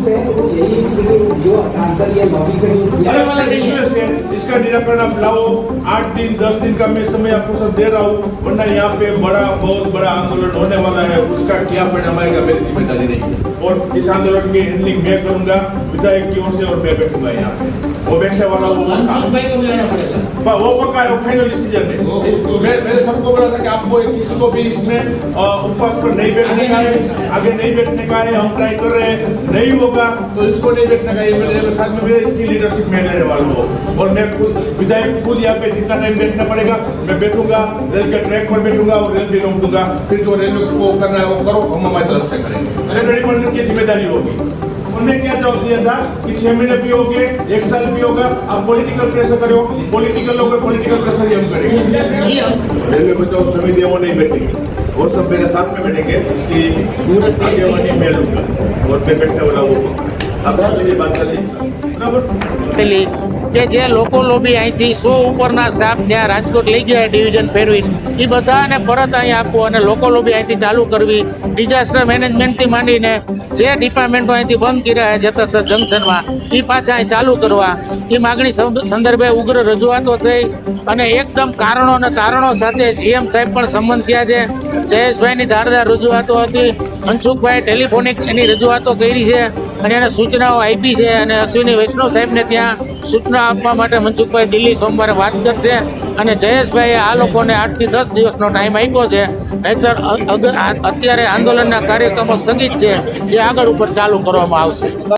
है तो यही जो आंसर ये लॉबी करी अरे वाला रिक्वेस्ट है, इसका निराकरण आप लाओ। 8 दिन 10 दिन का मैं समय आपको सब दे रहा हूँ, वरना यहाँ पे बहुत बड़ा आंदोलन होने वाला है। उसका क्या परिणाम आएगा मेरी जिम्मेदारी नहीं है। और इस आंदोलन की हैंडलिंग मैं करूंगा विधायक की ओर से, और मैं बैठूंगा यहाँ पे। वो बैठने वाला वो पक्का है, वो फाइनल डिसीजन है। मैंने सबको बोला था कि आपको किसी को भी इसमें उपवास पर नहीं बैठने का है, आगे नहीं बैठने का है। हम ट्राई कर रहे हैं, नहीं होगा तो इसको नहीं बैठने का है। मेरे साथ में इसकी लीडरशिप मैं लेने वाला हूँ, और मैं खुद विधायक खुद यहाँ पे जितना टाइम बैठना पड़ेगा मैं बैठूंगा, रेल के ट्रैक पर बैठूंगा और रेल भी रोक दूंगा। फिर जो रेलवे को करना है वो करो, हम हमारी तरफ से करेंगे। रेलवे डिपार्टमेंट की जिम्मेदारी होगी। उन्होंने क्या जवाब दिया था कि 6 महीने भी हो गए, 1 साल भी होगा, आप पॉलिटिकल प्रेशर करो, पॉलिटिकल लोग पॉलिटिकल प्रेशर ही हम करेंगे। रेलवे बचाओ समिति वो नहीं बैठेगी, और सब मेरे साथ में बैठेंगे। इसकी आगेवानी मैं लूंगा, और मैं बैठने वाला वो आप मेरी बात कर लीजिए बराबर। કે જે લોકો લોબી અહીંથી 100 ઉપરના સ્ટાફ ત્યાં રાજકોટ લઈ ગયા ડિવિઝન ફેરવીને એ બધાને પરત અહીં આપવું અને લોકો લોબી અહીંથી ચાલુ કરવી. ડિઝાસ્ટર મેનેજમેન્ટથી માંડીને જે ડિપાર્ટમેન્ટો અહીંથી બંધ કર્યા છે જતસર જંકશનમાં એ પાછા અહીં ચાલુ કરવા, એ માગણી સંદર્ભે ઉગ્ર રજૂઆતો થઈ અને એકદમ કારણો અને તારણો સાથે જીએમ સાહેબ પણ સંમત થયા છે. જયેશભાઈની ધારદાર રજૂઆતો હતી, મનસુખભાઈ ટેલિફોનિક એની રજૂઆતો કરી છે અને એને સૂચનાઓ આપી છે. અને અશ્વિની વૈષ્ણવ સાહેબને ત્યાં સૂચના આપવા માટે મનસુખભાઈ દિલ્હી સોમવારે વાત કરશે. અને જયેશભાઈએ આ લોકોને 8 થી 10 દિવસનો ટાઈમ આપ્યો છે, નહીતર અત્યારે આંદોલનના કાર્યક્રમો સ્થગિત છે, જે આગળ ઉપર ચાલુ કરવામાં આવશે.